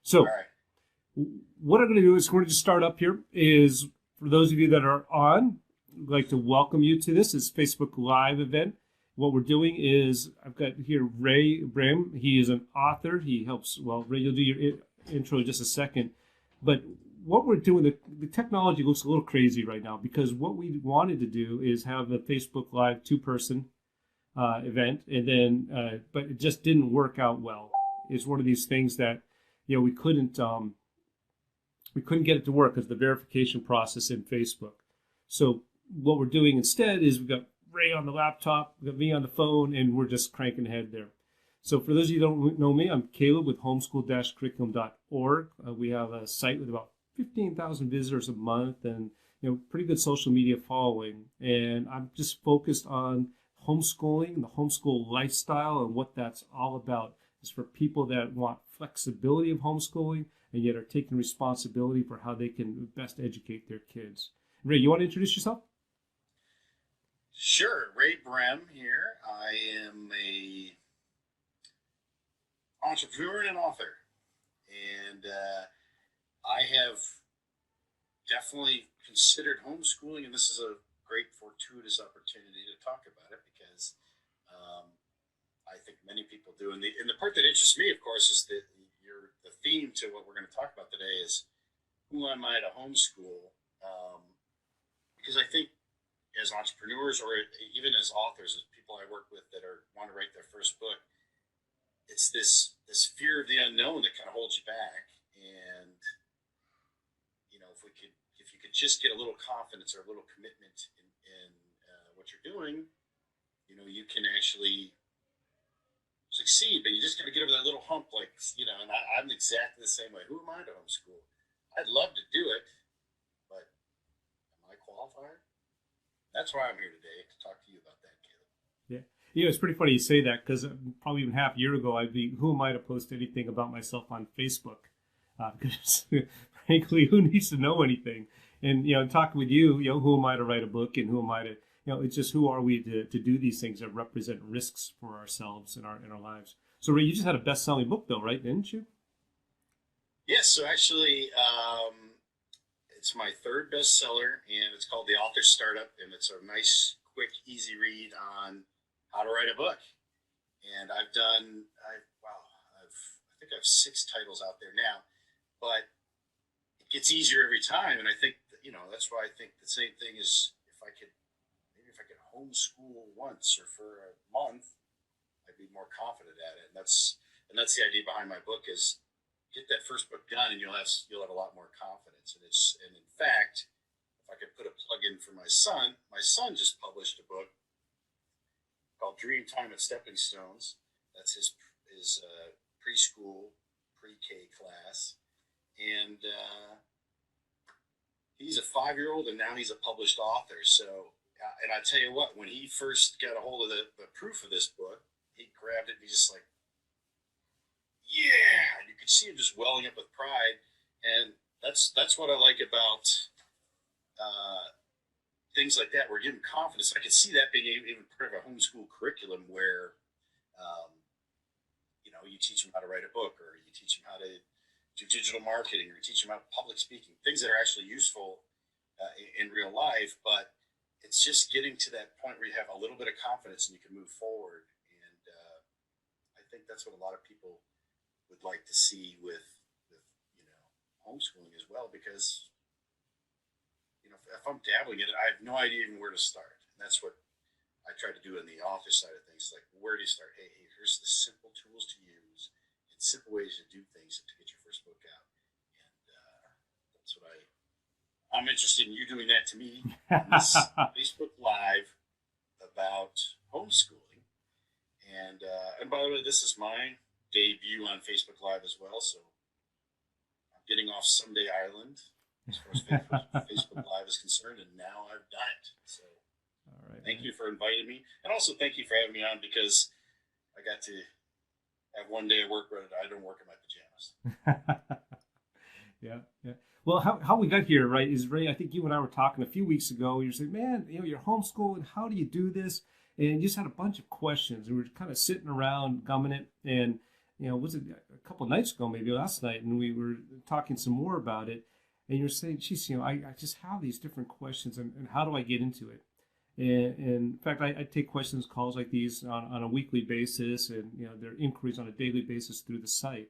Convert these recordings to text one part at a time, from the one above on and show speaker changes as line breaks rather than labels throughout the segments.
So
All right.
what I'm going to do is we're going to just start up here. Is for those of you that are on, I'd like to welcome you to this Facebook Live event. What we're doing is I've got here Ray Brim. He is an author. He helps. Well, Ray, you'll do your intro in just a second. But what we're doing, the technology looks a little crazy right now because what we wanted to do is have a Facebook Live two-person event, and then but it just didn't work out well. It's one of these things that we couldn't get it to work because of the verification process in Facebook. So what we're doing instead is we've got Ray on the laptop, we've got me on the phone, and we're just cranking ahead there. So for those of you who don't know me, I'm Caleb with homeschool-curriculum.org. We have a site with about 15,000 visitors a month and pretty good social media following. And I'm just focused on homeschooling, the homeschool lifestyle, and what that's all about. It's for people that want flexibility of homeschooling and yet are taking responsibility for how they can best educate their kids. Ray, you want to introduce yourself?
Sure. Ray Brem here. I am a entrepreneur and an author, and I have definitely considered homeschooling, and this is a great fortuitous opportunity to talk about it because I think many people do. And the part that interests me, of course, is that the theme to what we're going to talk about today is who am I to homeschool? Because I think as entrepreneurs or even as authors, as people I work with that want to write their first book, it's this fear of the unknown that kind of holds you back. And if you could just get a little confidence or a little commitment in what you're doing, you can actually succeed, but you just got to get over that little hump, and I'm exactly the same way. Who am I to homeschool? I'd love to do it, but am I qualified? That's why I'm here today, to talk to you about that, Caleb.
Yeah. It's pretty funny you say that because probably even half a year ago, who am I to post anything about myself on Facebook? Because frankly, who needs to know anything? And, talking with you, who am I to write a book and who am I to, it's just who are we to do these things that represent risks for ourselves in our lives. So Ray, you just had a best-selling book though, right? Didn't you?
Yes, so actually, it's my third bestseller, and it's called The Author Startup, and it's a nice, quick, easy read on how to write a book. And I think I have 6 titles out there now, but it gets easier every time. And I think that's why I think the same thing is if I could homeschool once or for a month, I'd be more confident at it. And that's the idea behind my book is get that first book done, and you'll have a lot more confidence. And in fact, if I could put a plug in for my son just published a book called Dream Time at Stepping Stones. That's his preschool pre-K class, and he's a 5-year-old, and now he's a published author. So, and I tell you what, when he first got a hold of the proof of this book, he grabbed it and he just like, yeah, and you could see him just welling up with pride. And that's what I like about things like that. We're giving confidence. I could see that being even part of a homeschool curriculum where, you teach them how to write a book, or you teach them how to do digital marketing, or you teach them how to public speaking, things that are actually useful in real life. But it's just getting to that point where you have a little bit of confidence and you can move forward. And I think that's what a lot of people would like to see with homeschooling as well, because if I'm dabbling in it, I have no idea even where to start. And that's what I try to do in the author side of things. Like, where do you start? Hey, here's the simple tools to use and simple ways to do things to get your first book out. And that's what I'm interested in you doing that to me on this Facebook Live about homeschooling. And by the way, this is my debut on Facebook Live as well, so I'm getting off Someday Island as far as Facebook Live is concerned, and now I've done it. So
All right,
thank you for inviting me, and also thank you for having me on, because I got to have one day of work where I don't work in my pajamas.
Yeah, yeah. Well, how we got here, right, is Ray, I think you and I were talking a few weeks ago. You were saying, man, you're homeschooling. How do you do this? And you just had a bunch of questions. And we were kind of sitting around gumming it. And was it a couple of nights ago, maybe last night, and we were talking some more about it. And you're saying, geez, I just have these different questions, and how do I get into it? And in fact, I take questions, calls like these on a weekly basis, and there are inquiries on a daily basis through the site.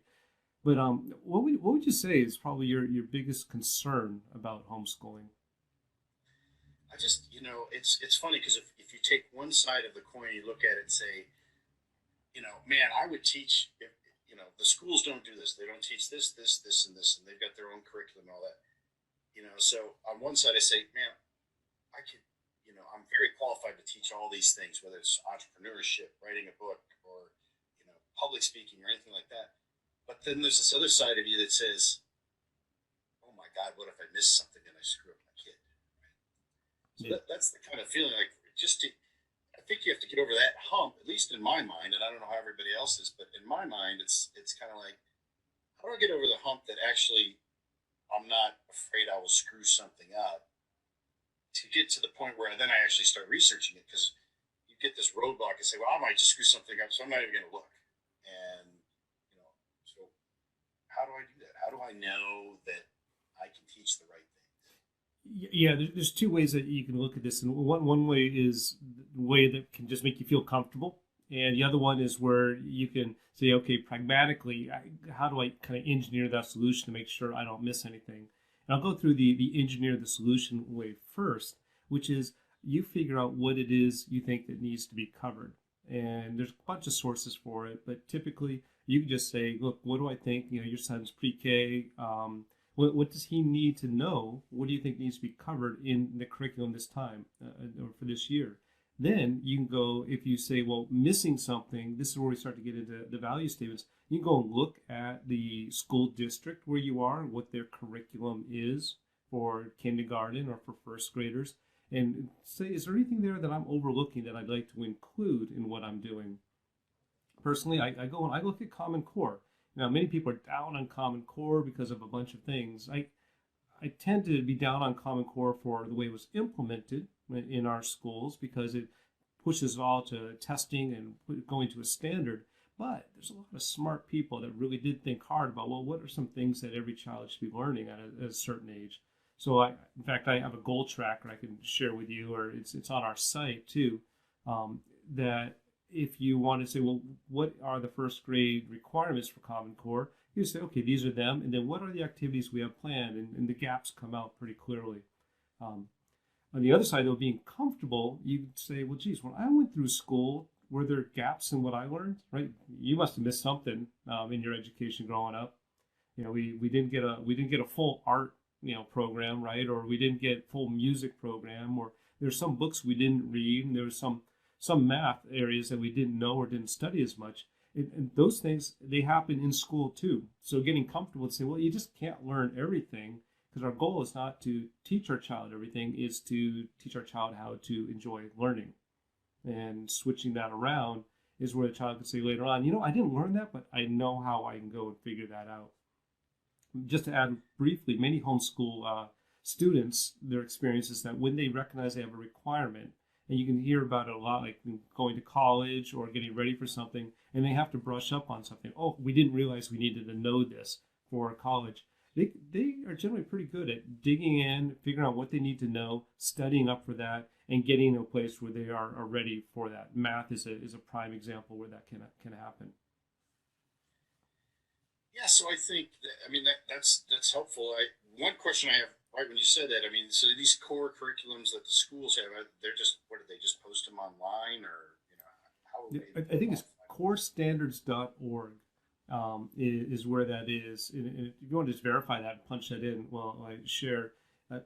But what would you say is probably your biggest concern about homeschooling?
I just, it's funny because if you take one side of the coin, you look at it and say, man, I would teach if, the schools don't do this. They don't teach this, this, this, and this, and they've got their own curriculum and all that. So on one side I say, man, I could, I'm very qualified to teach all these things, whether it's entrepreneurship, writing a book, or, public speaking or anything like that. But then there's this other side of you that says, oh my God, what if I miss something and I screw up my kid? Right? So
Yeah.
that's the kind of feeling like I think you have to get over that hump, at least in my mind, and I don't know how everybody else is, but in my mind, it's kind of like, how do I get over the hump that actually I'm not afraid I will screw something up to get to the point where then I actually start researching it, because you get this roadblock and say, well, I might just screw something up, so I'm not even going to look. And, so how do I do that? How do I know that I can teach the right things?
Yeah, there's two ways that you can look at this, and one way is the way that can just make you feel comfortable, and the other one is where you can say, okay, pragmatically, how do I kind of engineer that solution to make sure I don't miss anything? And I'll go through the engineer the solution way first, which is you figure out what it is you think that needs to be covered, and there's a bunch of sources for it, but typically you can just say, look, what do I think? Your son's pre-K. What does he need to know? What do you think needs to be covered in the curriculum this time or for this year? Then you can go, if you say, well, missing something, this is where we start to get into the value statements. You can go and look at the school district where you are, what their curriculum is for kindergarten or for first graders, and say, is there anything there that I'm overlooking that I'd like to include in what I'm doing? Personally, I go and I look at Common Core. Now, many people are down on Common Core because of a bunch of things. I tend to be down on Common Core for the way it was implemented in our schools, because it pushes all to testing and going to a standard. But there's a lot of smart people that really did think hard about, well, what are some things that every child should be learning at a certain age? So, in fact, I have a goal tracker I can share with you, or it's on our site too, that if you want to say, well, what are the first grade requirements for Common Core? You say, okay, these are them, and then what are the activities we have planned? And the gaps come out pretty clearly. Um, on the other side, though, being comfortable, you say, well, geez, when I went through school, were there gaps in what I learned? Right? You must have missed something in your education growing up. We didn't get a full art program, right? Or we didn't get full music program, or there's some books we didn't read, and there was some math areas that we didn't know or didn't study as much. And those things, they happen in school too. So getting comfortable to say, well, you just can't learn everything, because our goal is not to teach our child everything, is to teach our child how to enjoy learning. And switching that around is where the child can say later on, I didn't learn that, but I know how I can go and figure that out. Just to add briefly, many homeschool students, their experience is that when they recognize they have a requirement, and you can hear about it a lot, like going to college or getting ready for something, and they have to brush up on something. Oh, we didn't realize we needed to know this for college. They are generally pretty good at digging in, figuring out what they need to know, studying up for that, and getting to a place where they are ready for that. Math is a prime example where that can happen.
Yeah, so I think that's helpful. One question I have right when you said that, so these core curriculums that the schools have, they're just, what do they just post them online, or how are
I think it's corestandards.org is where that is. And if you want to just verify that and punch that in, well, I share. Uh,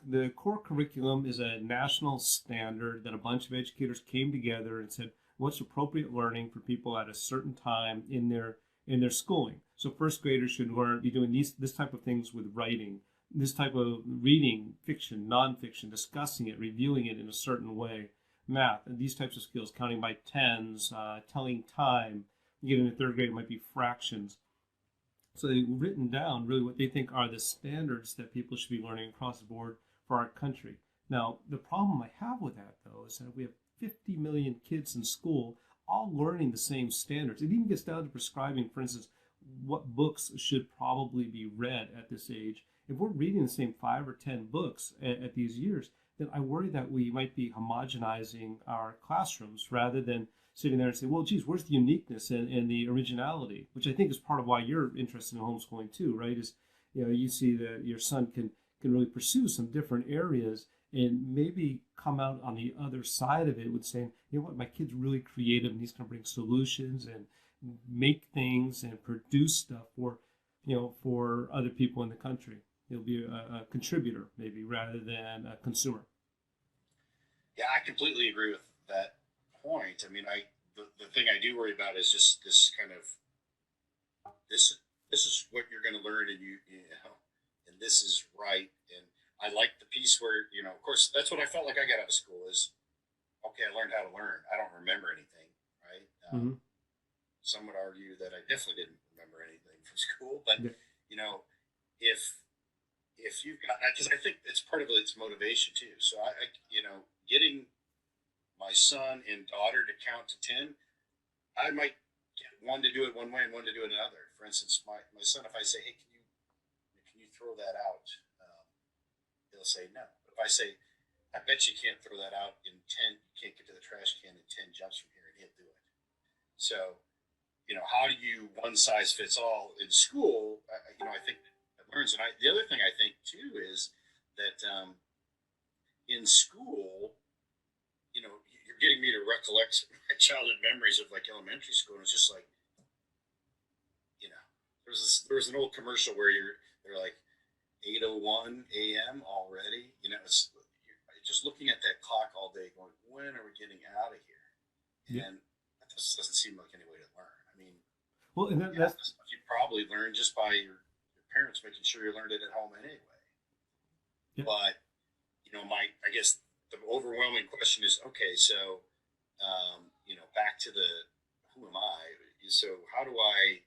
the core curriculum is a national standard that a bunch of educators came together and said, what's appropriate learning for people at a certain time in their schooling. So first graders should be doing this type of things with writing, this type of reading, fiction, nonfiction, discussing it, reviewing it in a certain way. Math, and these types of skills, counting by tens, telling time. You get into third grade, it might be fractions. So they've written down really what they think are the standards that people should be learning across the board for our country. Now, the problem I have with that, though, is that we have 50 million kids in school, all learning the same standards. It even gets down to prescribing, for instance, what books should probably be read at this age. If we're reading the same 5 or 10 books at these years, then I worry that we might be homogenizing our classrooms rather than sitting there and say, well, geez, where's the uniqueness and the originality, which I think is part of why you're interested in homeschooling too, right? Is, you see that your son can really pursue some different areas and maybe come out on the other side of it with saying, you know what, my kid's really creative and he's going to bring solutions and make things and produce stuff for other people in the country. He'll be a contributor maybe rather than a consumer.
Yeah, I completely agree with that point. I mean, the thing I do worry about is just this kind of this is what you're going to learn, and and this is right. And I like the piece where of course, that's what I felt like I got out of school is okay. I learned how to learn. I don't remember anything, right?
Mm-hmm.
Some would argue that I definitely didn't remember anything from school, but
Yeah.
If you've got, because I think it's part of its motivation too. So getting my son and daughter to count to 10, I might get one to do it one way and one to do it another. For instance, my son, if I say, hey, can you throw that out? He'll say no. But if I say, I bet you can't throw that out in 10, you can't get to the trash can in 10 jumps from here, and he'll do it. So, how do you one size fits all in school? I think it learns. And the other thing I think too is that in school, you're getting me to recollect my childhood memories of like elementary school. And it's just like, there was an old commercial where they're like 8:01 a.m. already. You're just looking at that clock all day, going, when are we getting out of here?
Yeah.
And that just doesn't seem like any way to learn. I mean,
well, and that's
you probably learn just by your parents making sure you learned it at home anyway.
Yeah.
But I guess the overwhelming question is, okay, so back to who am I? So how do I?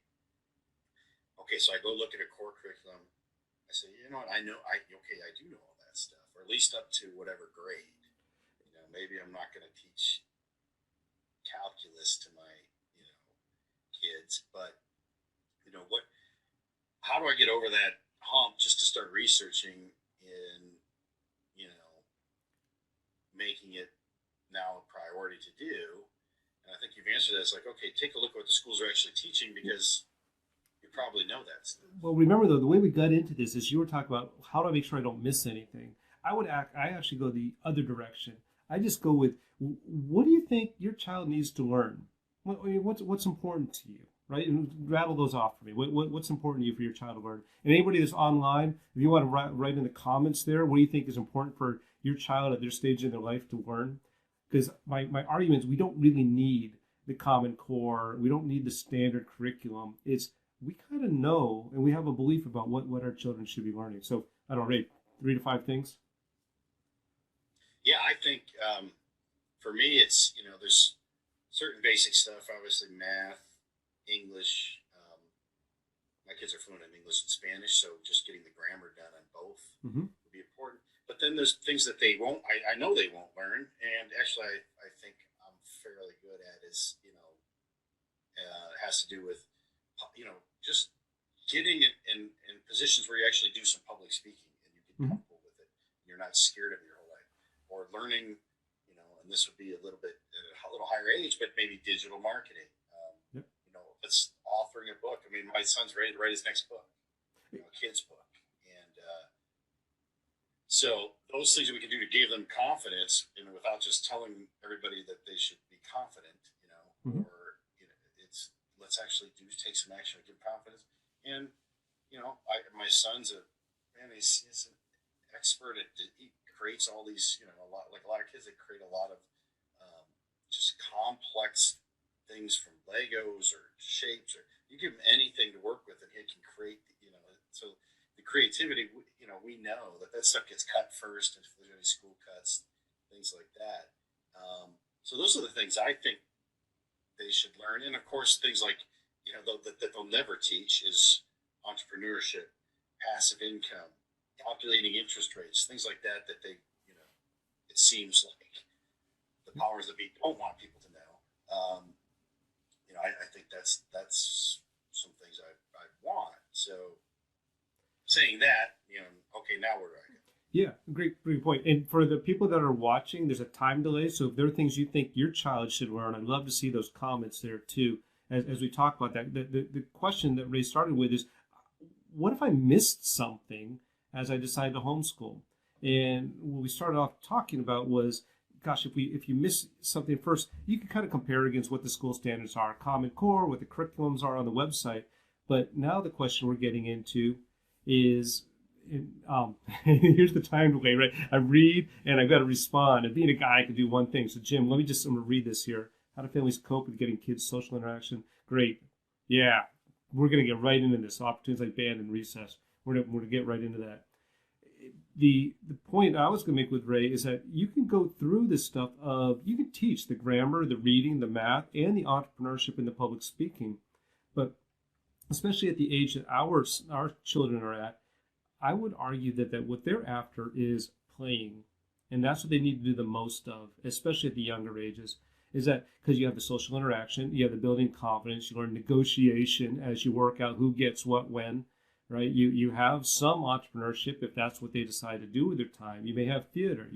Okay, so I go look at a core curriculum. I say, what? I do know all that stuff, or at least up to whatever grade. Maybe I'm not going to teach calculus to my kids, but what? How do I get over that hump just to start researching and making it now a priority to do? And I think you've answered that. It's like, okay, take a look at what the schools are actually teaching because you probably know that stuff.
Well, remember though, the way we got into this is you were talking about how do I make sure I don't miss anything. I actually go the other direction. I just go with, what do you think your child needs to learn? What's important to you, right? And rattle those off for me. What's important to you for your child to learn? And anybody that's online, if you want to write in the comments there, what do you think is important for your child at their stage in their life to learn? Because my argument is we don't really need the Common Core. We don't need the standard curriculum. We kind of know and we have a belief about what our children should be learning. So I don't know, rate 3 to 5 things.
Yeah, I think for me, it's there's certain basic stuff. Obviously, math, English. My kids are fluent in English and Spanish, so just getting the grammar done on both
Mm-hmm.
would be important. But then there's things that they won't. I know they won't learn, and actually, I think I'm fairly good at is has to do with just getting it in positions where you actually do some public speaking and you get
Mm-hmm.
comfortable with it. You're not scared of it your whole life, or learning, and this would be a little bit at a little higher age, but maybe digital marketing.
Yep.
It's authoring a book. I mean, my son's ready to write his next book, a kid's book, and so those things that we can do to give them confidence, without just telling everybody that they should be confident,
Mm-hmm.
or let's actually take some action to give confidence. And my son's he's an expert at he creates all these a lot of kids, they create a lot of just complex things from Legos or shapes, or you give him anything to work with and he can create so the creativity, we know that stuff gets cut first if there's any school cuts, things like that. So those are the things I think they should learn. And of course, things like, that they'll never teach is entrepreneurship, passive income, calculating interest rates, things like that they, it seems like the powers that be don't want people to know. I think that's some things I want. So saying that, okay, now where do I go?
Yeah, great point. And for the people that are watching, there's a time delay. So if there are things you think your child should learn, I'd love to see those comments there too. As we talk about that, the question that Ray started with is, what if I missed something as I decided to homeschool? And what we started off talking about was, gosh, if you miss something first, you can kind of compare against what the school standards are, Common Core, what the curriculums are on the website. But now the question we're getting into is, here's the time delay, right? I read and I've got to respond. And being a guy, I can do one thing. So Jim, I'm going to read this here. How do families cope with getting kids social interaction? Great. Yeah, we're going to get right into this. Opportunities like band and recess. We're going to get right into that. The point I was going to make with Ray is that you can go through this stuff you can teach the grammar, the reading, the math, and the entrepreneurship and the public speaking. But especially at the age that our children are at, I would argue that what they're after is playing. And that's what they need to do the most of, especially at the younger ages, is that because you have the social interaction, you have the building confidence, you learn negotiation as you work out who gets what when, right? You have some entrepreneurship if that's what they decide to do with their time. You may have theater,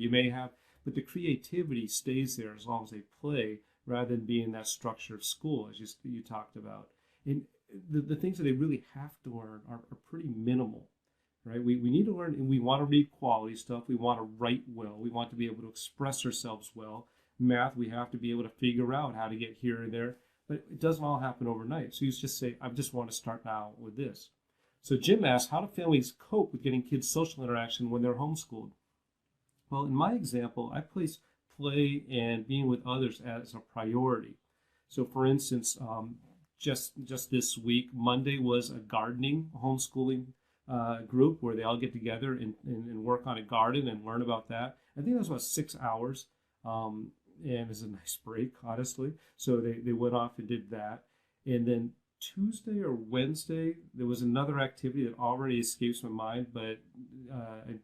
but the creativity stays there as long as they play rather than being that structure of school, as you talked about. And the things that they really have to learn are pretty minimal. Right? We need to learn, and we want to read quality stuff. We want to write well. We want to be able to express ourselves well. Math, we have to be able to figure out how to get here and there. But it doesn't all happen overnight. So you just say, I just want to start now with this. So Jim asked, how do families cope with getting kids social interaction when they're homeschooled? Well, in my example, I place play and being with others as a priority. So for instance, just this week, Monday was a gardening homeschooling group where they all get together and work on a garden and learn about that. I think that was about 6 hours, and it was a nice break, honestly. So they went off and did that. And then Tuesday or Wednesday, there was another activity that already escapes my mind, but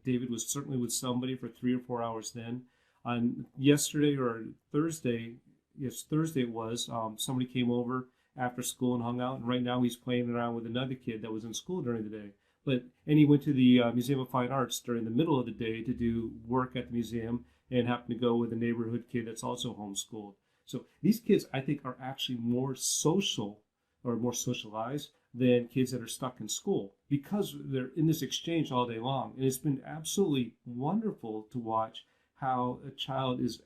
David was certainly with somebody for 3 or 4 hours then. On yesterday or Thursday, yes, Thursday it was, somebody came over after school and hung out, and right now he's playing around with another kid that was in school during the day. And he went to the Museum of Fine Arts during the middle of the day to do work at the museum and happened to go with a neighborhood kid that's also homeschooled. So these kids, I think, are actually more social or more socialized than kids that are stuck in school because they're in this exchange all day long. And it's been absolutely wonderful to watch how a child is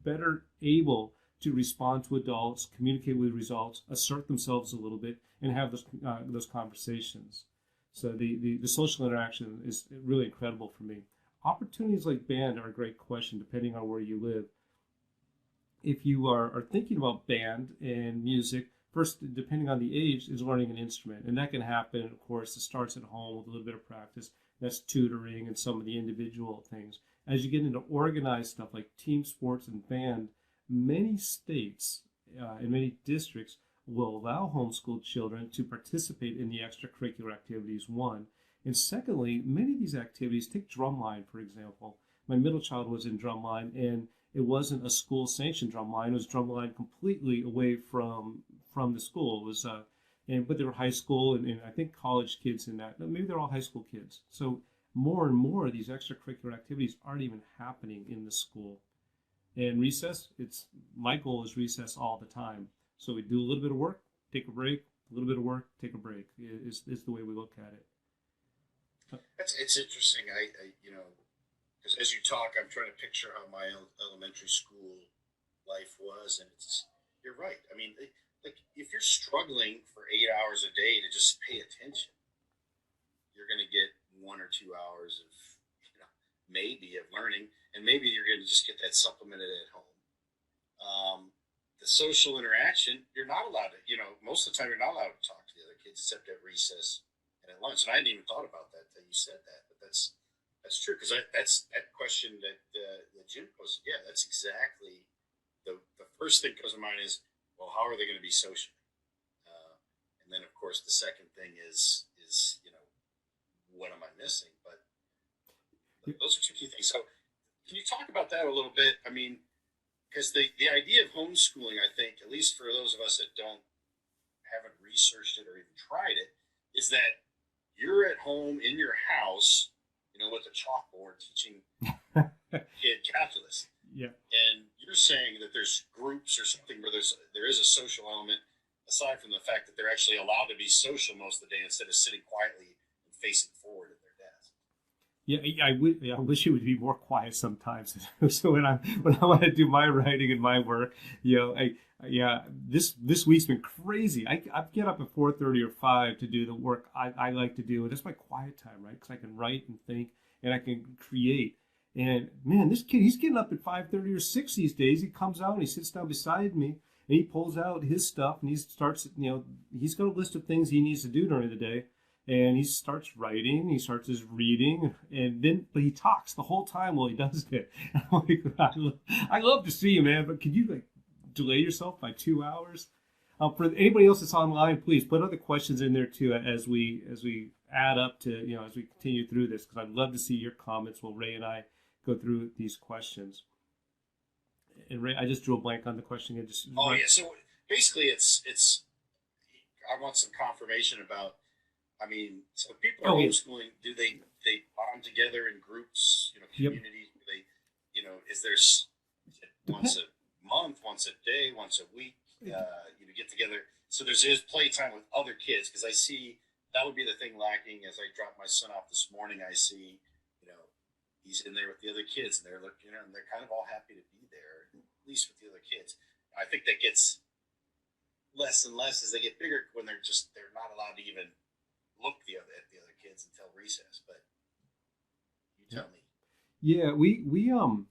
better able to respond to adults, communicate with results, assert themselves a little bit, and have those conversations. So the social interaction is really incredible for me. Opportunities like band are a great question depending on where you live. If you are thinking about band and music, first, depending on the age, is learning an instrument. And that can happen, of course, it starts at home with a little bit of practice. That's tutoring and some of the individual things. As you get into organized stuff like team sports and band, many states and many districts will allow homeschooled children to participate in the extracurricular activities, one. And secondly, many of these activities, take drumline, for example. My middle child was in drumline, and it wasn't a school-sanctioned drumline. It was drumline completely away from the school. It was, but they were high school and I think college kids in that. Maybe they're all high school kids. So more and more of these extracurricular activities aren't even happening in the school. And recess, my goal is recess all the time. So we do a little bit of work, take a break, a little bit of work, take a break, is the way we look at it.
It's interesting. I because as you talk, I'm trying to picture how my elementary school life was, and you're right. I mean, like if you're struggling for 8 hours a day to just pay attention, you're going to get 1 or 2 hours of maybe of learning, and maybe you're going to just get that supplemented at home. The social interaction, you're not allowed to. Most of the time, you're not allowed to talk to the other kids except at recess and at lunch. And I hadn't even thought about that till you said that, but that's true because that's that question that Jim posed. Yeah, that's exactly the first thing that comes to mind is, well, how are they going to be social? And then of course the second thing is what am I missing? But those are two key things. So can you talk about that a little bit? I mean, because the idea of homeschooling, I think, at least for those of us that haven't researched it or even tried it, is that you're at home in your house, with a chalkboard teaching kid calculus.
Yeah.
And you're saying that there's groups or something where there is a social element, aside from the fact that they're actually allowed to be social most of the day instead of sitting quietly and facing forward at their desk.
Yeah, I wish it would be more quiet sometimes. So when I want to do my writing and my work, this week's been crazy. I get up at 4:30 or 5 to do the work I like to do, and that's my quiet time, right? Because I can write and think, and I can create. And man, this kid, he's getting up at 5:30 or 6 these days. He comes out and he sits down beside me, and he pulls out his stuff, and he starts, he's got a list of things he needs to do during the day. And he starts writing, he starts his reading, but he talks the whole time while he does it. I'm like, I love to see you, man, but could you delay yourself by 2 hours? For anybody else that's online, please put other questions in there too as we add up to, as we continue through this, because I'd love to see your comments while Ray and I go through these questions. And Ray, I just drew a blank on the question.
Yeah. So basically, it's. I want some confirmation about. So people are homeschooling. Do they bond together in groups? Communities. Yep. Is there once a month, once a day, once a week? Get together. So there's playtime with other kids, because I see that would be the thing lacking. As I drop my son off this morning, I see he's in there with the other kids, and they're looking, and they're kind of all happy to be there, at least with the other kids. I think that gets less and less as they get bigger, when they're not allowed to even look at the other kids until recess. But you tell me.
Yeah, we a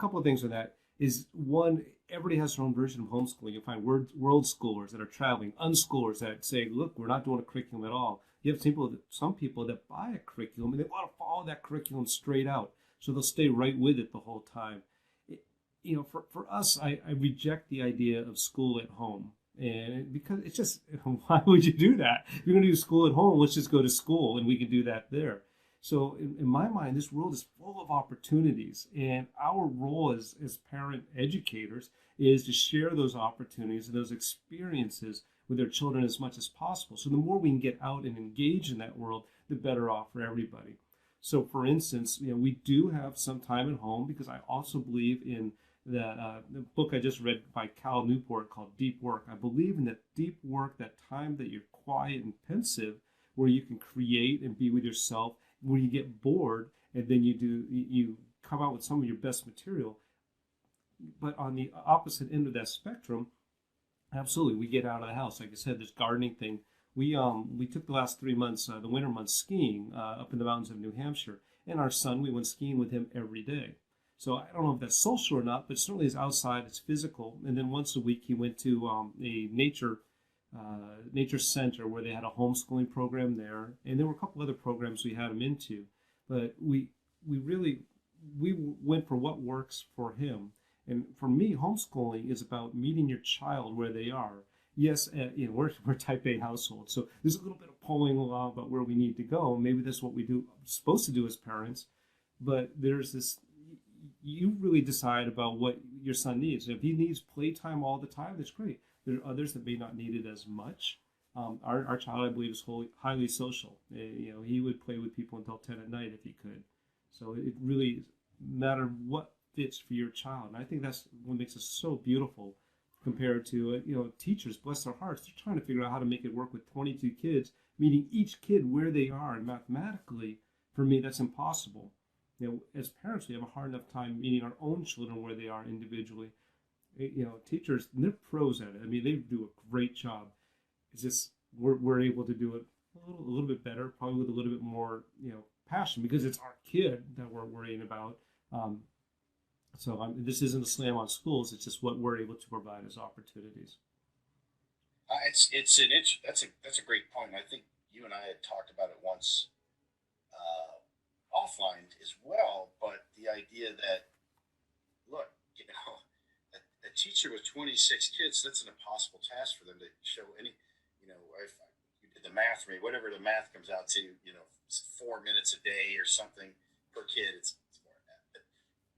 couple of things with that is, one, everybody has their own version of homeschooling. You'll find world schoolers that are traveling, unschoolers that say, look, we're not doing a curriculum at all. You have some people that buy a curriculum and they want to follow that curriculum straight out, so they'll stay right with it the whole time. For us, I reject the idea of school at home. And because it's just, why would you do that? If you're going to do school at home, let's just go to school and we can do that there. So in my mind, this world is full of opportunities. And our role as parent educators is to share those opportunities and those experiences with their children as much as possible. So the more we can get out and engage in that world, the better off for everybody. So for instance, we do have some time at home, because I also believe in the book I just read by Cal Newport called Deep Work. I believe in that deep work, that time that you're quiet and pensive, where you can create and be with yourself, where you get bored, and then you come out with some of your best material. But on the opposite end of that spectrum, absolutely, we get out of the house. Like I said, this gardening thing. We took the last 3 months, the winter months, skiing up in the mountains of New Hampshire. And our son, we went skiing with him every day. So I don't know if that's social or not, but certainly it's outside, it's physical. And then once a week, he went to a nature center where they had a homeschooling program there, and there were a couple other programs we had him into. But we went for what works for him. And for me, homeschooling is about meeting your child where they are. Yes, we're a type A household, so there's a little bit of pulling along about where we need to go. Maybe that's what supposed to do as parents. But there's this. You really decide about what your son needs. If he needs playtime all the time, that's great. There are others that may not need it as much. Our child, I believe, is highly social. He would play with people until 10 at night if he could. So it really matters what fits for your child. And I think that's what makes us so beautiful compared to, teachers, bless their hearts. They're trying to figure out how to make it work with 22 kids, meeting each kid where they are. And mathematically, for me, that's impossible. As parents, we have a hard enough time meeting our own children where they are individually. Teachers, they're pros at it. I mean, they do a great job. It's just we're able to do it a little bit better, probably with a little bit more, passion, because it's our kid that we're worrying about. This isn't a slam on schools. It's just what we're able to provide as opportunities.
That's a great point. I think you and I had talked about it once. Offline as well, but the idea that, look, a teacher with 26 kids, that's an impossible task for them to show any, if you did the math for me, whatever the math comes out to, 4 minutes a day or something per kid, it's more than that.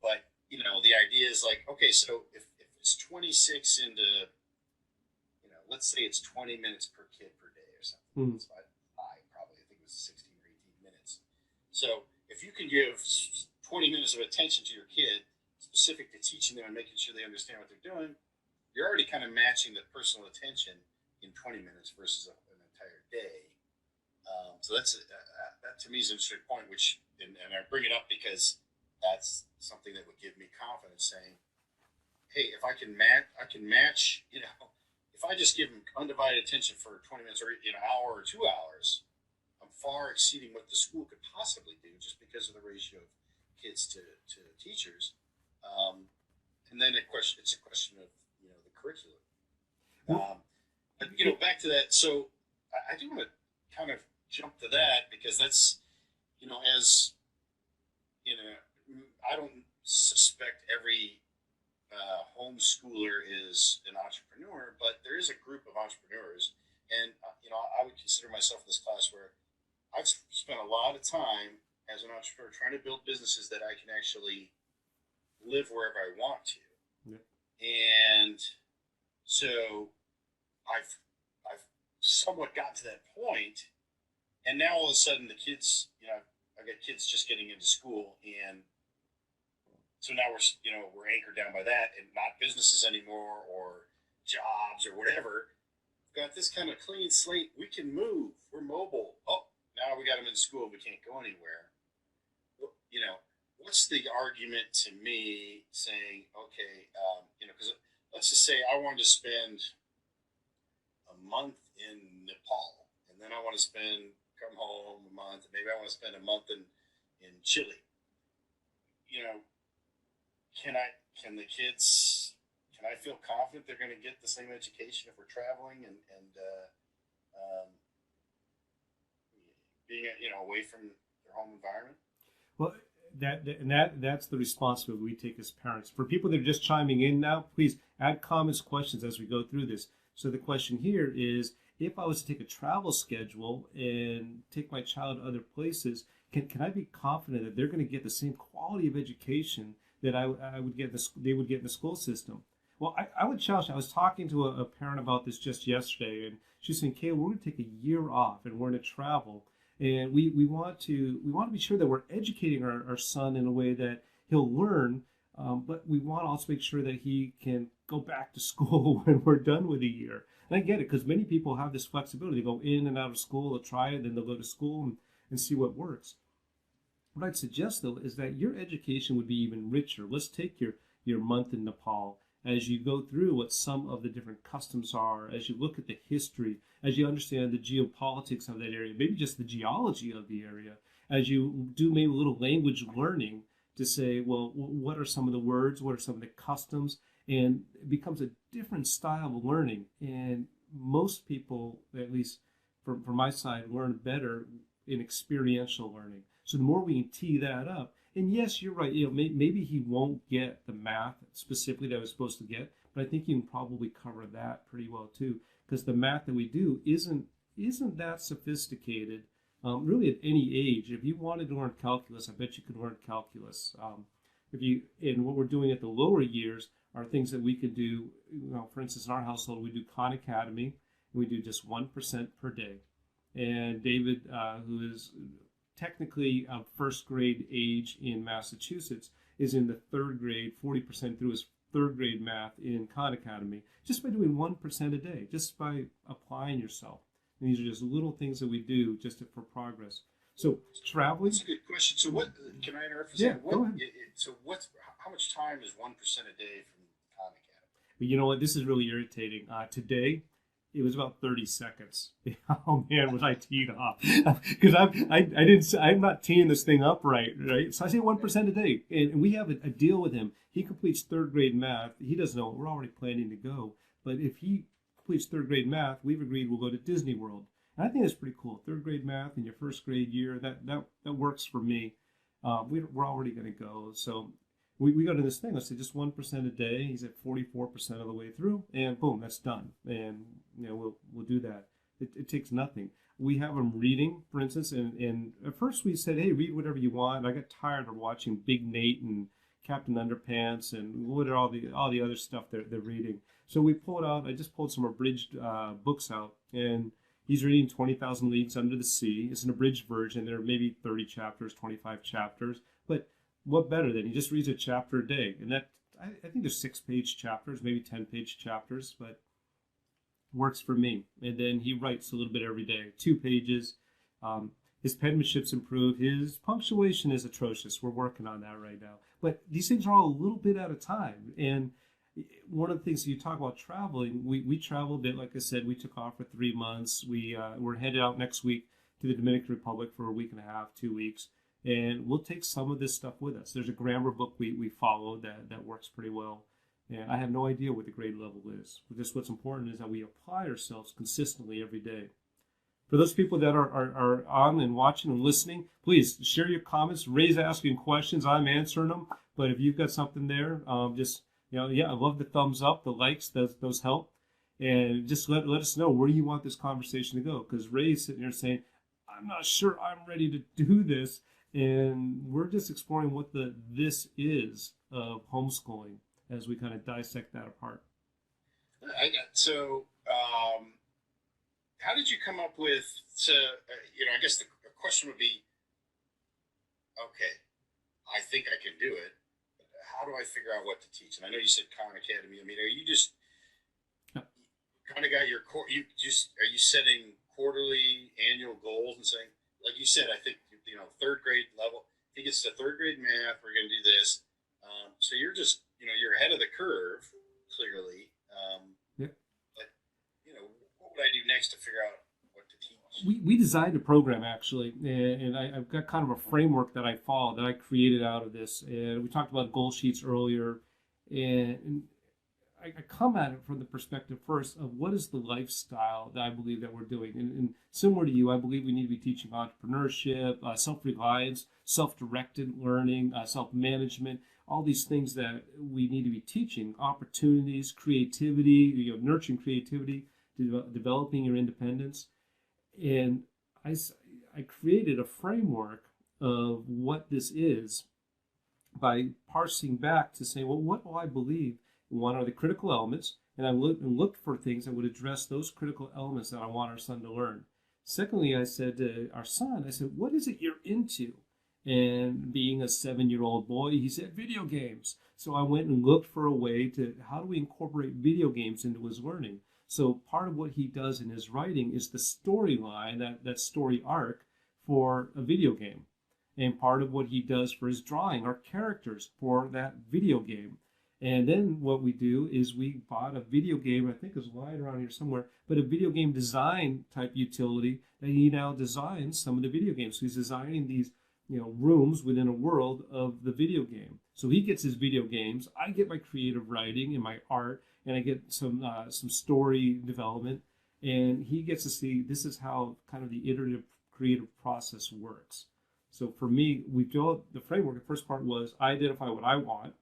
But the idea is like, okay, so if it's 26 into, let's say it's 20 minutes per kid per day or something.
Mm.
It's high, probably. I think it was 16 or 18 minutes. So if you can give 20 minutes of attention to your kid, specific to teaching them and making sure they understand what they're doing, you're already kind of matching the personal attention in 20 minutes versus an entire day. So that to me is an interesting point, and I bring it up because that's something that would give me confidence, saying, hey, if I can match, if I just give them undivided attention for 20 minutes or an hour or 2 hours, I'm far exceeding what the school could possibly do just because of the ratio of kids to teachers. And then it's a question of the curriculum. But back to that. So I do want to kind of jump to that because that's as I don't suspect every homeschooler is an entrepreneur, but there is a group of entrepreneurs, and I would consider myself in this class where I've spent a lot of time as an entrepreneur trying to build businesses that I can actually live wherever I want to.
Yeah.
And so I've somewhat gotten to that point, and now all of a sudden the kids, I've got kids just getting into school, and so now we're anchored down by that, and not businesses anymore or jobs or whatever. We've got this kind of clean slate. We can move. We're mobile. Oh, now we got them in school. We can't go anywhere. What's the argument to me saying, okay, because let's just say I wanted to spend a month in Nepal, and then I want to come home a month, and maybe I want to spend a month in Chile. Can I feel confident they're going to get the same education if we're traveling and being away from their home environment?
Well, that's the responsibility we take as parents. For people that are just chiming in now, please add comments, questions as we go through this. So the question here is, if I was to take a travel schedule and take my child to other places, can I be confident that they're going to get the same quality of education that I would get they would get in the school system? Well, I would challenge. I was talking to a parent about this just yesterday, and she's saying, "Kayla, we're going to take a year off, and we're going to travel, and we want to be sure that we're educating our son in a way that he'll learn, but we want to also make sure that he can go back to school when we're done with a year." And I get it, because many people have this flexibility. They go in and out of school, they'll try it, then they'll go to school and see what works. What I'd suggest, though, is that your education would be even richer. Let's take your month in Nepal. As you go through what some of the different customs are, as you look at the history, as you understand the geopolitics of that area, maybe just the geology of the area, as you do maybe a little language learning to say, well, what are some of the words, what are some of the customs, and it becomes a different style of learning. And most people, at least from my side, learn better in experiential learning. So the more we can tee that up, and yes, you're right, maybe he won't get the math specifically that I was supposed to get, but I think you can probably cover that pretty well too, because the math that we do isn't that sophisticated, really at any age. If you wanted to learn calculus, I bet you could learn calculus. And what we're doing at the lower years are things that we could do. For instance, in our household, we do Khan Academy, and we do just 1% per day. And David, who is technically of first grade age in Massachusetts, is in the third grade, 40% through his third grade math in Khan Academy, just by doing 1% a day, just by applying yourself. And these are just little things that we do just for progress. So traveling.
That's a good question. So what can I interrupt for a
second?
Go ahead. So how much time is 1% a day from Khan Academy?
But you know what? This is really irritating. Today, it was about 30 seconds. Oh man, was I teed off? Because I'm not teeing this thing up right? So I say 1% a day, and we have a deal with him. He completes third grade math. He doesn't know. We're already planning to go, but if he completes third grade math, we've agreed we'll go to Disney World. And I think that's pretty cool. Third grade math in your first grade year, that works for me. We're already going to go, so. We go to this thing. Let's say just 1% a day. He's at 44% of the way through, and boom, that's done. And we'll do that. It takes nothing. We have him reading, for instance, and at first we said, hey, read whatever you want. I got tired of watching Big Nate and Captain Underpants and what are all the other stuff they're reading. So we pulled out. I just pulled some abridged books out, and he's reading 20,000 Leagues Under the Sea. It's an abridged version. There are maybe 30 chapters, 25 chapters, but what better than he just reads a chapter a day? And that I think there's 6-page chapters, maybe 10-page chapters, but works for me. And then he writes a little bit every day, 2 pages. His penmanship's improved. His punctuation is atrocious. We're working on that right now. But these things are all a little bit at a time. And one of the things you talk about traveling, we travel a bit. Like I said, we took off for 3 months. We're headed out next week to the Dominican Republic for a week and a half, 2 weeks. And we'll take some of this stuff with us. There's a grammar book we follow that works pretty well. And I have no idea what the grade level is. Just what's important is that we apply ourselves consistently every day. For those people that are on and watching and listening, please share your comments. Ray's asking questions. I'm answering them. But if you've got something there, just, I love the thumbs up, the likes. Those help. And just let us know where you want this conversation to go. Because Ray's sitting there saying, I'm not sure I'm ready to do this. And we're just exploring what this is of homeschooling as we kind of dissect that apart.
How did you come up with, I guess the question would be, okay, I think I can do it. How do I figure out what to teach? And I know you said Khan Academy. I mean, are you just kind of got your core, are you setting quarterly, annual goals and saying, like you said, I think, 3rd grade level, if he gets to 3rd grade math, we're going to do this. So you're just, you're ahead of the curve, clearly.
Yep.
But, what would I do next to figure out what to teach?
We designed a program, actually, and I've got kind of a framework that I follow, that I created out of this. And we talked about goal sheets earlier, and I come at it from the perspective first of what is the lifestyle that I believe that we're doing. And similar to you, I believe we need to be teaching entrepreneurship, self-reliance, self-directed learning, self-management, all these things that we need to be teaching, opportunities, creativity, nurturing creativity, developing your independence. And I created a framework of what this is by parsing back to say, well, what do I believe? What are the critical elements? And I looked for things that would address those critical elements that I want our son to learn. Secondly, I said to our son, what is it you're into? And being a 7-year-old boy, he said video games. So I went and looked for a way to, how do we incorporate video games into his learning? So part of what he does in his writing is the storyline, that story arc for a video game. And part of what he does for his drawing are characters for that video game. And then what we do is we bought a video game, I think it's lying around here somewhere, but a video game design type utility that he now designs some of the video games. So he's designing these, rooms within a world of the video game. So he gets his video games, I get my creative writing and my art, and I get some story development, and he gets to see this is how kind of the iterative creative process works. So for me, we built the framework. The first part was I identify what I want.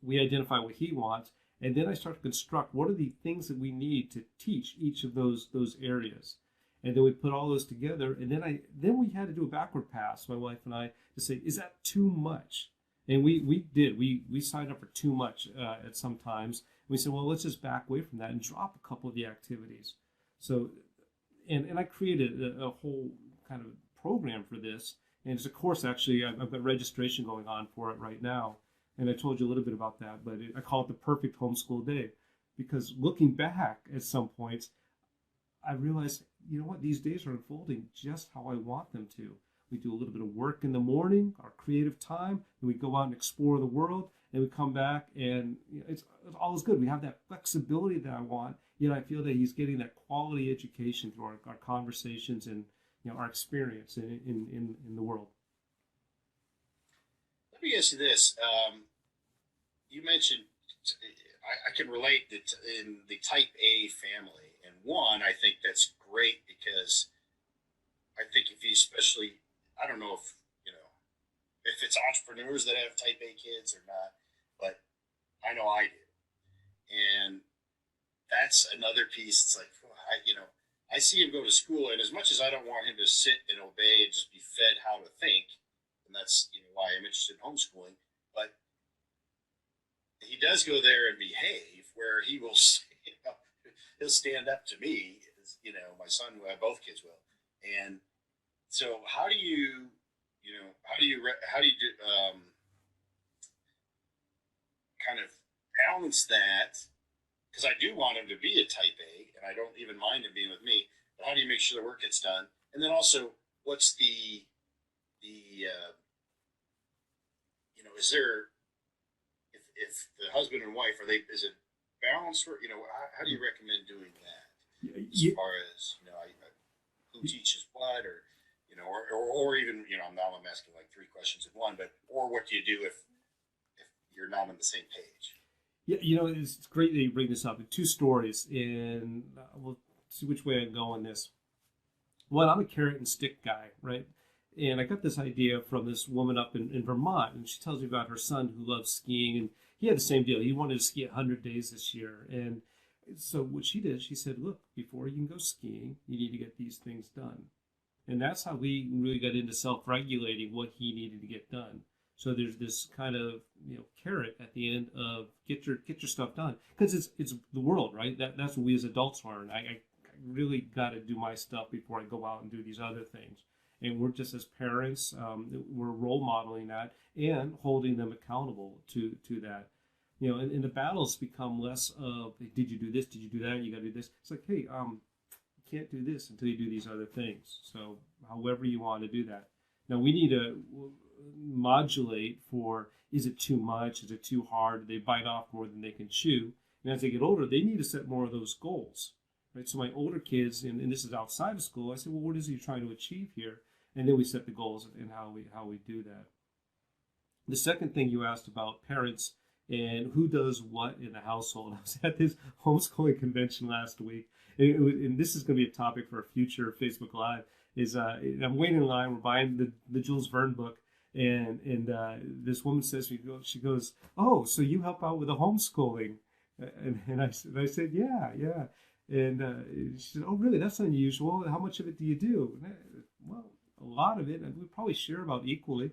We identify what he wants, and then I start to construct what are the things that we need to teach each of those areas. And then we put all those together, and then we had to do a backward pass, my wife and I, to say, is that too much? And we did. We signed up for too much at some times. We said, well, let's just back away from that and drop a couple of the activities. So, and I created a whole kind of program for this, and it's a course, actually. I've got registration going on for it right now. And I told you a little bit about that, but I call it the perfect homeschool day, because looking back at some points, I realized, these days are unfolding just how I want them to. We do a little bit of work in the morning, our creative time, and we go out and explore the world, and we come back, and it's all is good. We have that flexibility that I want, yet I feel that he's getting that quality education through our conversations and our experience in the world.
Let me ask you this. You mentioned, I can relate in the type A family. And one, I think that's great because I think if you especially, I don't know if it's entrepreneurs that have type A kids or not, but I know I do. And that's another piece. It's like, I see him go to school, and as much as I don't want him to sit and obey and just be fed how to think, and that's why I'm interested in homeschooling, but does go there and behave, where he will, he'll stand up to me. My son, both kids will. And so, how do you, how do you do, kind of balance that? Because I do want him to be a type A, and I don't even mind him being with me. But how do you make sure the work gets done? And then also, what's the is there, if the husband and wife, is it balanced? How do you recommend doing that? As far as who teaches what, or even now I'm asking like three questions in one, or what do you do if you're not on the same page?
Yeah, it's great that you bring this up. Two stories, and we'll see which way I go on this. One, I'm a carrot and stick guy, right? And I got this idea from this woman up in Vermont, and she tells me about her son who loves skiing, and he had the same deal. He wanted to ski 100 days this year, and so what she did, she said, look, before you can go skiing, you need to get these things done. And that's how we really got into self-regulating what he needed to get done. So there's this kind of carrot at the end of get your stuff done, because it's the world, right? That's what we as adults learn. I really got to do my stuff before I go out and do these other things. And we're just, as parents, we're role modeling that and holding them accountable to that. And the battles become less of, did you do this? Did you do that? You got to do this. It's like, hey, you can't do this until you do these other things. So however you want to do that. Now we need to modulate for, is it too much? Is it too hard? Do they bite off more than they can chew? And as they get older, they need to set more of those goals. Right? So my older kids, and this is outside of school, I say, well, what is it you're trying to achieve here? And then we set the goals and how we do that. The second thing you asked about parents and who does what in the household. I was at this homeschooling convention last week, and this is going to be a topic for a future Facebook Live. I'm waiting in line. We're buying the Jules Verne book, and this woman says, she goes, oh, so you help out with the homeschooling? And I said, yeah. And she said, oh, really? That's unusual. How much of it do you do? Well, a lot of it, and we probably share about equally.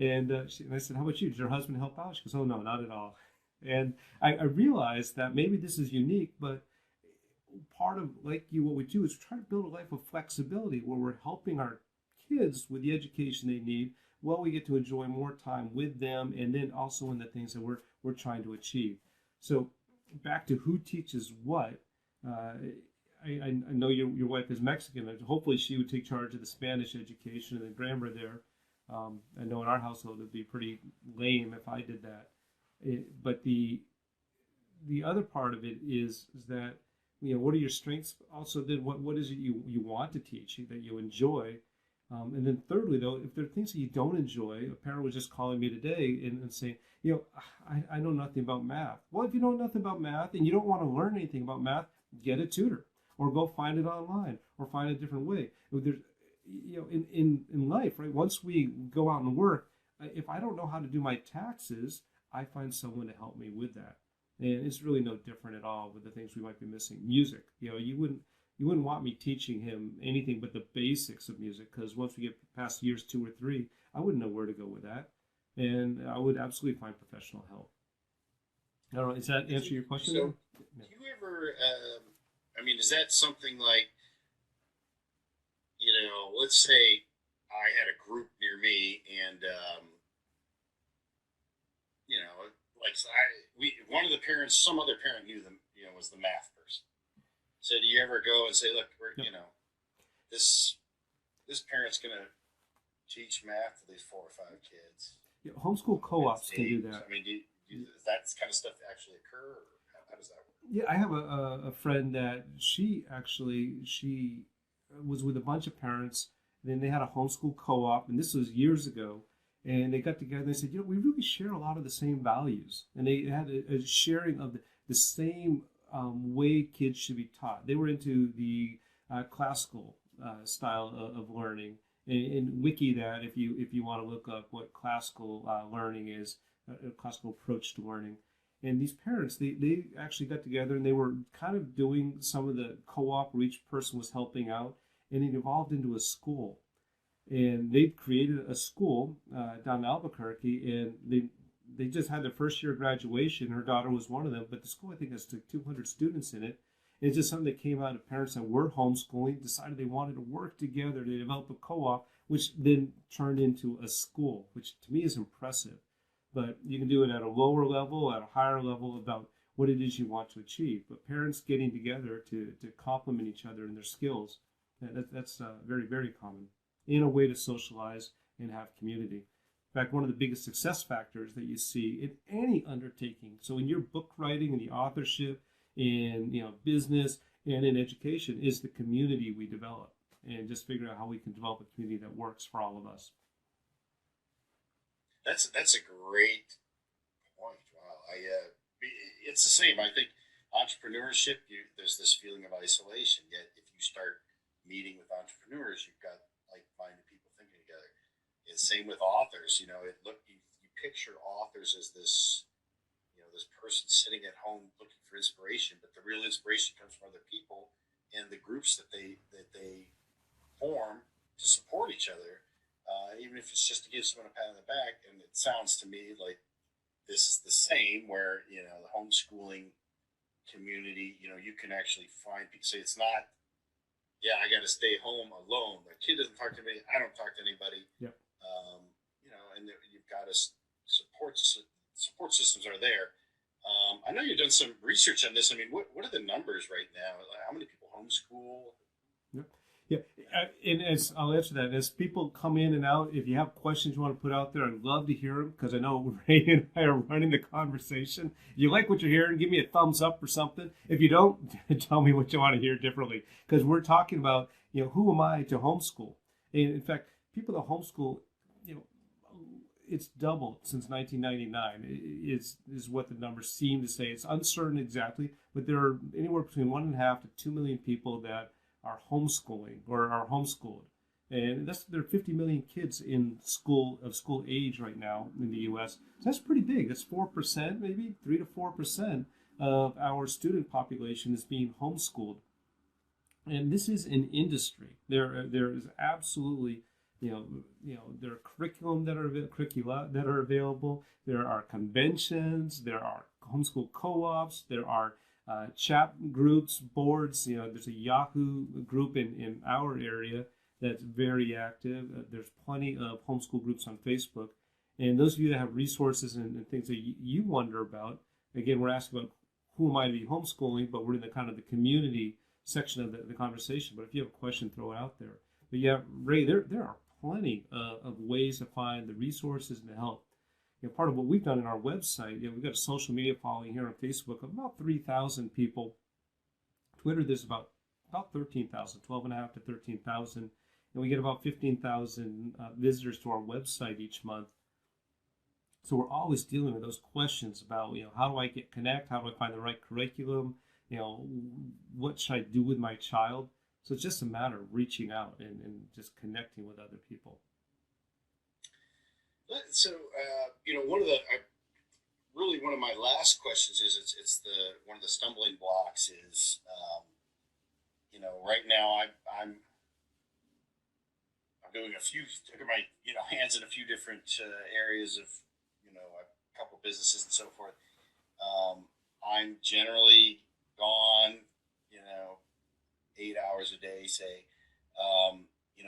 And I said, how about you? Does your husband help out? She goes, oh, no, not at all. And I realized that maybe this is unique, but part of, what we do is try to build a life of flexibility where we're helping our kids with the education they need while we get to enjoy more time with them, and then also in the things that we're trying to achieve. So back to who teaches what. I know your wife is Mexican, and hopefully she would take charge of the Spanish education and the grammar there. I know in our household it would be pretty lame if I did that. But the other part of it is that, what are your strengths? Also, then what is it you want to teach, that you enjoy? And then thirdly, though, if there are things that you don't enjoy, a parent was just calling me today and saying, I know nothing about math. Well, if you know nothing about math and you don't want to learn anything about math, get a tutor or go find it online or find a different way. There's, in life, right? Once we go out and work, if I don't know how to do my taxes, I find someone to help me with that. And it's really no different at all with the things we might be missing. Music, you wouldn't want me teaching him anything but the basics of music, because once we get past years 2 or 3, I wouldn't know where to go with that, and I would absolutely find professional help. I don't know. Does that answer your question?
So, do you ever? Is that something like, let's say I had a group near me, and one of the parents, some other parent knew them, was the math person. So do you ever go and say, look, this parent's going to teach math to these 4 or 5 kids?
Yeah, homeschool co-ops can do that.
Does that kind of stuff actually occur, or how does that work?
Yeah, I have a friend that she was with a bunch of parents, and then they had a homeschool co-op, and this was years ago, and they got together and they said, we really share a lot of the same values, and they had a sharing of the same way kids should be taught. They were into the classical style of learning, and wiki that if you want to look up what classical learning is, a classical approach to learning. And these parents, they actually got together and they were kind of doing some of the co-op where each person was helping out, and it evolved into a school. And they created a school down in Albuquerque, and they just had their first year of graduation. Her daughter was one of them, but the school, I think, has like 200 students in it. And it's just something that came out of parents that were homeschooling, decided they wanted to work together to develop a co-op, which then turned into a school, which to me is impressive. But you can do it at a lower level, at a higher level, about what it is you want to achieve. But parents getting together to complement each other in their skills, that's very, very common in a way to socialize and have community. In fact, one of the biggest success factors that you see in any undertaking, so in your book writing and the authorship, in business and in education, is the community we develop, and just figure out how we can develop a community that works for all of us.
That's a great point. Wow, it's the same. I think entrepreneurship, there's this feeling of isolation. Yet, if you start meeting with entrepreneurs, you've got like-minded people thinking together. It's same with authors. You picture authors as this person sitting at home looking for inspiration, but the real inspiration comes from other people and the groups that they form to support each other. Even if it's just to give someone a pat on the back. And it sounds to me like this is the same, where the homeschooling community, you can actually find people. Say it's not, yeah, I got to stay home alone. The kid doesn't talk to me. I don't talk to anybody.
Yep.
And you've got to support systems are there. I know you've done some research on this. I mean, what are the numbers right now? Like, how many people homeschool?
Yeah, and as I'll answer that, as people come in and out, if you have questions you want to put out there, I'd love to hear them, because I know Ray and I are running the conversation. If you like what you're hearing, give me a thumbs up or something. If you don't, tell me what you want to hear differently, because we're talking about, who am I to homeschool? And in fact, people that homeschool, it's doubled since 1999 is what the numbers seem to say. It's uncertain exactly, but there are anywhere between 1.5 to 2 million people that are homeschooling or are homeschooled. And there are 50 million kids in school age right now in the U.S. So that's pretty big. That's 4%, maybe 3 to 4% of our student population is being homeschooled. And this is an industry. There is absolutely, there are curricula that are available. There are conventions. There are homeschool co-ops. There are chat groups, boards. There's a Yahoo group in our area that's very active. There's plenty of homeschool groups on Facebook. And those of you that have resources and things that you wonder about, again, we're asking about who am I to be homeschooling, but we're in the kind of the community section of the conversation. But if you have a question, throw it out there. But yeah, Ray, there are plenty of ways to find the resources and the help. Part of what we've done in our website, we've got a social media following here on Facebook of about 3,000 people. Twitter, there's about 13,000, 12.5 to 13,000. And we get about 15,000 visitors to our website each month. So we're always dealing with those questions about, how do I connect? How do I find the right curriculum? What should I do with my child? So it's just a matter of reaching out and just connecting with other people.
So, one of my last questions is it's one of the stumbling blocks is, right now I'm doing took my hands in a few different areas of a couple businesses and so forth. I'm generally gone 8 hours a day, say.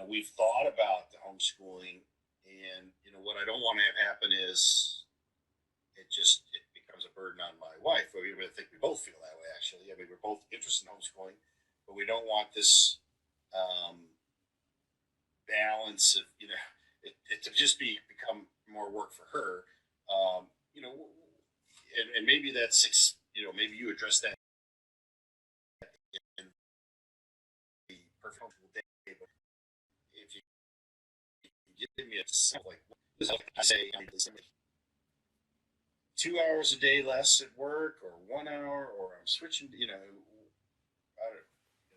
We've thought about the homeschooling, and what I don't want to have happen is it becomes a burden on my wife. I think we both feel that way, actually. I mean, we're both interested in homeschooling, but we don't want this balance of it to just become more work for her. And maybe that's maybe you address that in the perfect day. But if you give me a sample, I say, 2 hours a day less at work, or 1 hour, or I'm switching.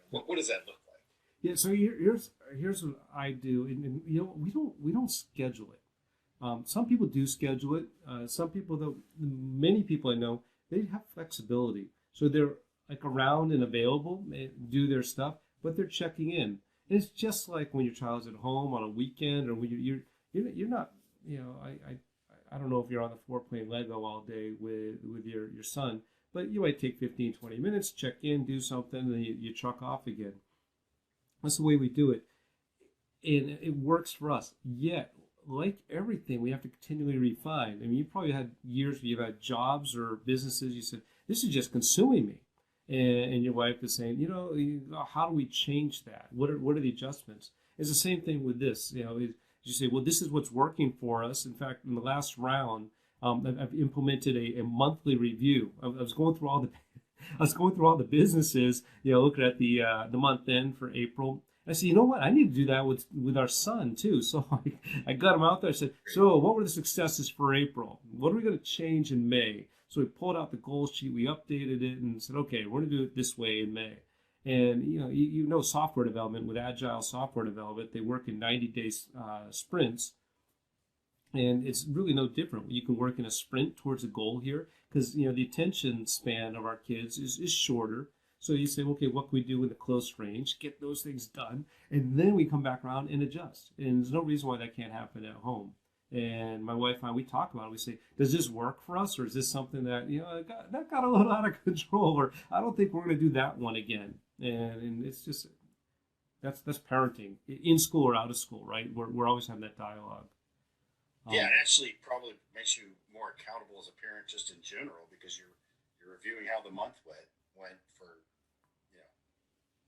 What does that look like?
Yeah. So here's what I do, and we don't schedule it. Some people do schedule it. Some people, though, many people I know, they have flexibility, so they're like around and available, do their stuff, but they're checking in. And it's just like when your child's at home on a weekend, or when you're not. I don't know if you're on the floor playing Lego all day with your son, but you might take 15, 20 minutes, check in, do something, and then you truck off again. That's the way we do it. And it works for us. Yet, like everything, we have to continually refine. I mean, you probably had years where you've had jobs or businesses, you said, this is just consuming me. And your wife is saying, how do we change that? What are the adjustments? It's the same thing with this. You say, well, this is what's working for us. In fact, in the last round, I've implemented a monthly review. I was going through all the I was going through all the businesses, looking at the month end for April. I said, you know what? I need to do that with our son too. So I got him out there. I said, so what were the successes for April? What are we going to change in May? So we pulled out the goal sheet, we updated it, and said, okay, we're going to do it this way in May. And you know software development, with agile software development, they work in 90-day sprints. And it's really no different. You can work in a sprint towards a goal here because the attention span of our kids is shorter. So you say, okay, what can we do in the close range? Get those things done, and then we come back around and adjust. And there's no reason why that can't happen at home. And my wife and I, we talk about it. We say, does this work for us, or is this something that that got a little out of control, or I don't think we're going to do that one again. And it's just that's parenting in school or out of school, right? We're always having that dialogue.
Yeah, it actually probably makes you more accountable as a parent just in general because you're reviewing how the month went for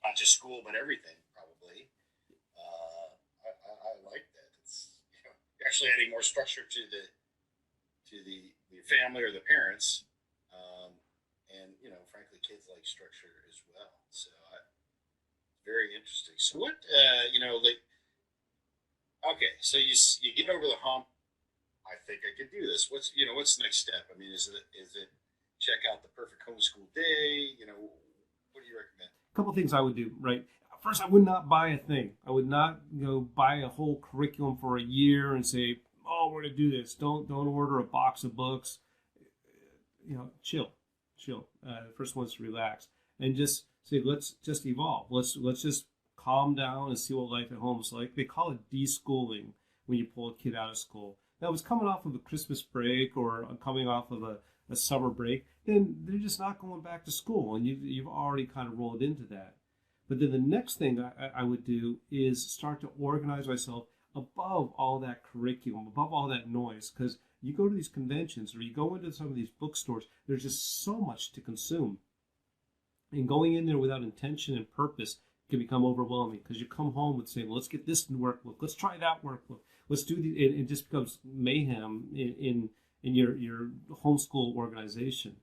not just school but everything probably. I like that. It's you're actually adding more structure to the family or the parents, and frankly kids like structure as well. So very interesting. So what like okay, so you get over the hump. I think I could do this. What's the next step? I mean, is it check out the perfect homeschool day? What do you recommend?
A couple of things I would do, right? First, I would not buy a thing. I would not buy a whole curriculum for a year and say, oh, we're going to do this. Don't order a box of books. Chill. The first one's to relax and just say, let's just evolve. Let's just calm down and see what life at home is like. They call it deschooling when you pull a kid out of school. Now, it's coming off of a Christmas break or coming off of a summer break, then they're just not going back to school, and you've already kind of rolled into that. But then the next thing I would do is start to organize myself above all that curriculum, above all that noise, because you go to these conventions or you go into some of these bookstores, there's just so much to consume. And going in there without intention and purpose can become overwhelming because you come home with saying, well, let's get this workbook, let's try that workbook, let's do the, it just becomes mayhem in your homeschool organization.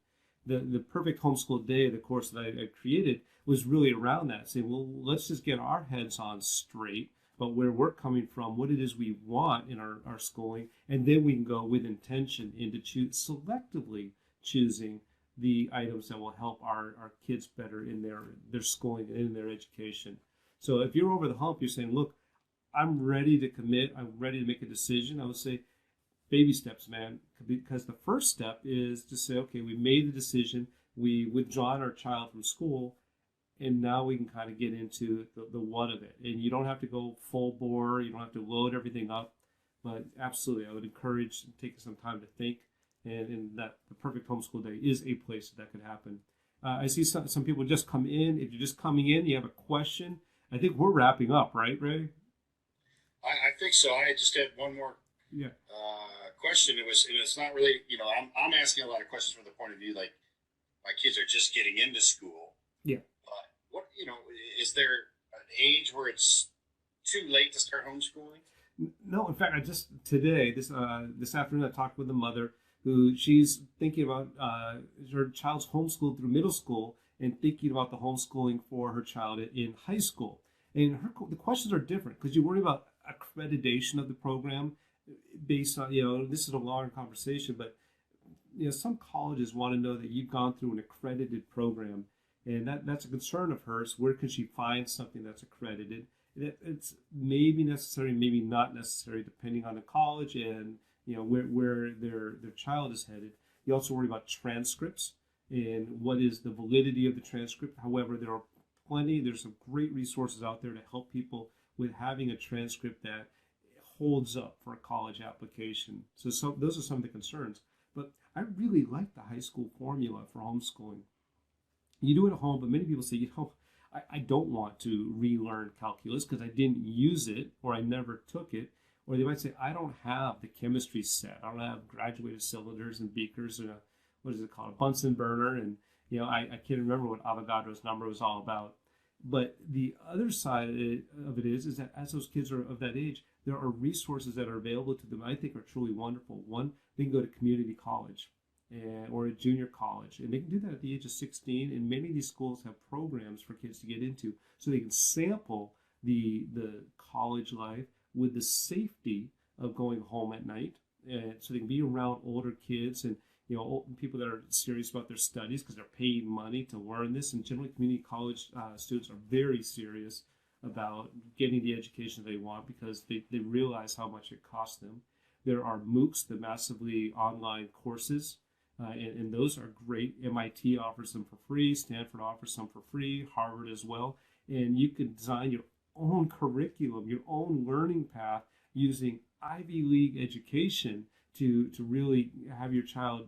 The perfect homeschool day, the course that I created, was really around that, saying, well, let's just get our heads on straight about where we're coming from, what it is we want in our schooling, and then we can go with intention into selectively choosing the items that will help our kids better in their schooling and in their education. So if you're over the hump, you're saying, look, I'm ready to commit, I'm ready to make a decision, I would say baby steps, man, because the first step is to say, okay, we made the decision, we withdrawn our child from school, and now we can kind of get into the what of it. And you don't have to go full bore, you don't have to load everything up, but absolutely, I would encourage taking some time to think, and that the perfect homeschool day is a place that could happen. I see some people just come in. If you're just coming in, you have a question. I think we're wrapping up, right, Ray?
I think so. I just had one more question. It's not really, I'm asking a lot of questions from the point of view, like my kids are just getting into school.
Yeah.
But what, is there an age where it's too late to start homeschooling?
No, in fact, I just today, this afternoon, I talked with a mother who she's thinking about her child's homeschooled through middle school and thinking about the homeschooling for her child in high school. And the questions are different because you worry about accreditation of the program based on, this is a longer conversation, but some colleges want to know that you've gone through an accredited program, and that's a concern of hers. Where can she find something that's accredited? It's maybe necessary, maybe not necessary, depending on the college and where their child is headed. You also worry about transcripts and what is the validity of the transcript. However, there's some great resources out there to help people with having a transcript that holds up for a college application. So those are some of the concerns. But I really like the high school formula for homeschooling. You do it at home, but many people say, I don't want to relearn calculus because I didn't use it or I never took it. Or they might say, I don't have the chemistry set. I don't have graduated cylinders and beakers and what is it called, a Bunsen burner. And, I can't remember what Avogadro's number was all about. But the other side of it is that as those kids are of that age, there are resources that are available to them I think are truly wonderful. One, they can go to community college or a junior college, and they can do that at the age of 16. And many of these schools have programs for kids to get into so they can sample the college life with the safety of going home at night. And so they can be around older kids and people that are serious about their studies because they're paying money to learn this. And generally, community college students are very serious about getting the education they want because they realize how much it costs them. There are MOOCs, the massively online courses, and those are great. MIT offers them for free. Stanford offers some for free. Harvard as well. And you can design your own curriculum, your own learning path using Ivy League education to really have your child,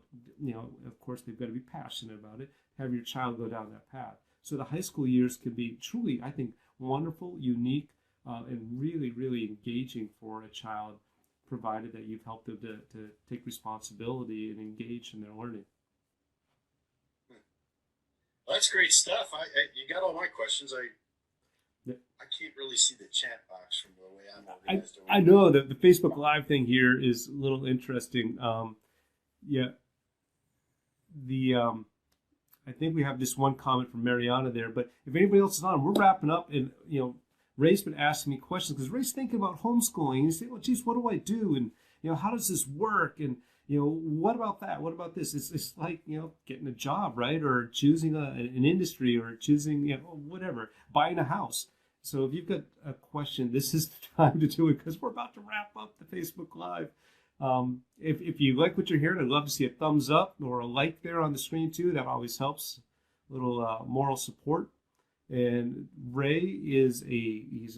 of course, they've got to be passionate about it, have your child go down that path. So the high school years can be truly, I think, wonderful, unique, and really, really engaging for a child, provided that you've helped them to take responsibility and engage in their learning.
Well, that's great stuff. You got all my questions. I can't really see the chat box from the way I'm organized.
I know that the Facebook Live thing here is a little interesting. I think we have just one comment from Mariana there, but if anybody else is on, we're wrapping up. And Ray's been asking me questions because Ray's thinking about homeschooling. And you say, well, geez, what do I do? And how does this work? And what about that? What about this? It's like getting a job, right? Or choosing an industry, or choosing whatever, buying a house. So if you've got a question, this is the time to do it because we're about to wrap up the Facebook Live. If you like what you're hearing, I'd love to see a thumbs up or a like there on the screen too. That always helps. A little moral support. And Ray he's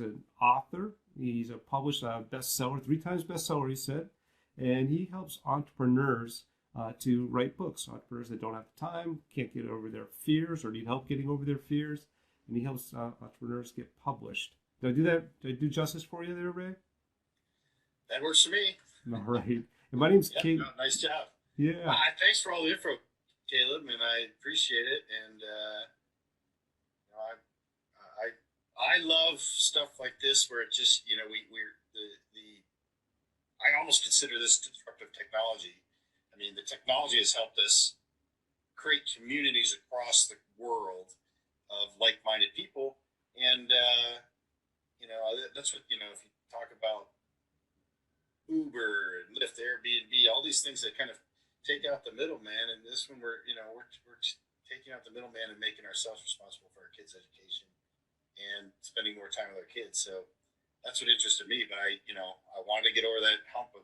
an author. He's a published bestseller, 3 times bestseller, he said. And he helps entrepreneurs to write books. Entrepreneurs that don't have the time, can't get over their fears, or need help getting over their fears. And he helps entrepreneurs get published. Did I do that? Did I do justice for you there, Ray?
That works for me.
All right. And my name's Caleb.
No, nice job.
Yeah.
Thanks for all the info, Caleb, and I appreciate it. And I love stuff like this where it just I almost consider this disruptive technology. I mean, the technology has helped us create communities across the world of like-minded people, and that's what if you talk about Uber and Lyft, Airbnb, all these things that kind of take out the middleman, and this one we're taking out the middleman and making ourselves responsible for our kids' education and spending more time with our kids. So that's what interested me. But I wanted to get over that hump of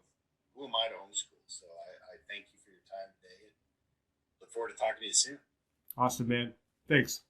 who am I to homeschool. So I thank you for your time today, and look forward to talking to you soon.
Awesome, man. Thanks.